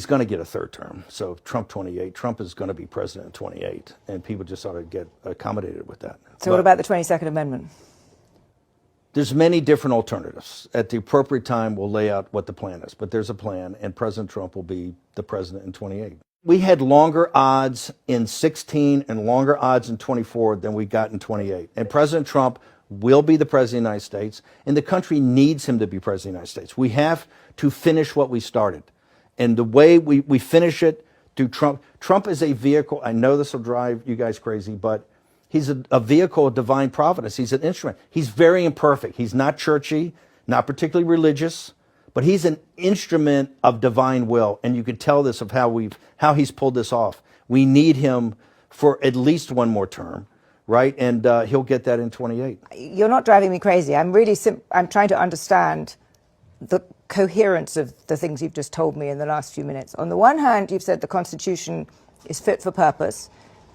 He's going to get a third term. So Trump 28, Trump is going to be president in 28, and people just ought to get accommodated with that. So what about the 22nd Amendment? There's many different alternatives. At the appropriate time, we'll lay out what the plan is, but there's a plan, and President Trump will be the president in 28. We had longer odds in 16 and longer odds in 24 than we got in 28. And President Trump will be the president of the United States, and the country needs him to be president of the United States. We have to finish what we started. And the way we finish it through Trump, Trump is a vehicle. I know this will drive you guys crazy, but he's a vehicle of divine providence. He's an instrument. He's very imperfect. He's not churchy, not particularly religious, but he's an instrument of divine will. And you can tell this of how he's pulled this off. We need him for at least one more term, right? And he'll get that in 28. You're not driving me crazy. I'm trying to understand the coherence of the things you've just told me in the last few minutes. On the one hand, you've said the Constitution is fit for purpose.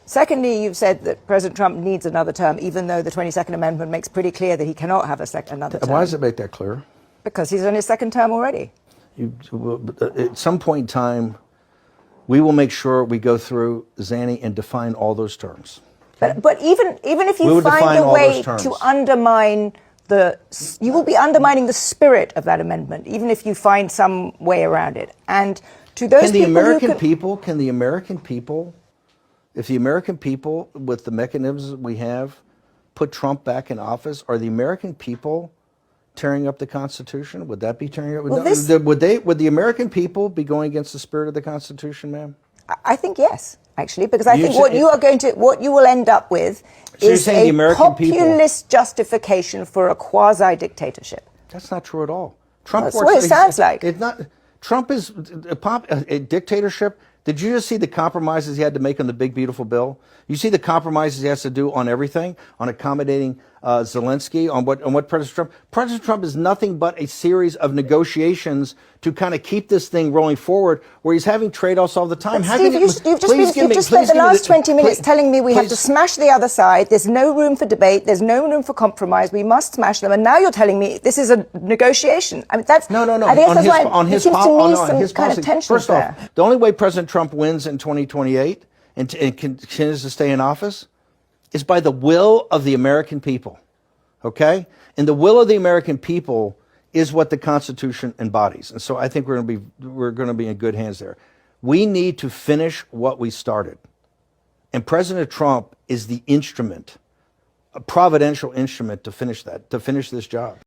Secondly, you've said that President Trump needs another term, even though the 22nd Amendment makes pretty clear that he cannot have another term. Why does it make that clear? Because he's on his second term already. At some point in time, we will make sure we go through, Zanny, and define all those terms. Okay? But even if you find a way to undermine you will be undermining the spirit of that amendment, even if you find some way around it. And to those Can the American people, if the American people, with the mechanisms we have, put Trump back in office, are the American people tearing up the Constitution? Would that be tearing up? Well, would the American people be going against the spirit of the Constitution, ma'am? I think yes, actually, because I think what you will end up with is a populist justification for a quasi-dictatorship. That's not true at all. Trump That's what it sounds like. It's not. Trump is a dictatorship. Did you just see the compromises he had to make on the big, beautiful bill? You see the compromises he has to do on everything, on accommodating Zelensky, on what President Trump. President Trump is nothing but a series of negotiations to kind of keep this thing rolling forward, where he's having trade-offs all the time. Steve, you've just spent the last 20 minutes telling me we have to smash the other side. There's no room for debate. There's no room for compromise. We must smash them. And now you're telling me this is a negotiation. I mean, that's no. I guess that's why it seems to me some kind of tension First off, the only way President Trump wins in 2028 and continues to stay in office is by the will of the American people, okay? And the will of the American people is what the Constitution embodies. And so I think we're going to be in good hands there. We need to finish what we started. And President Trump is the instrument, a providential instrument to finish that, to finish this job.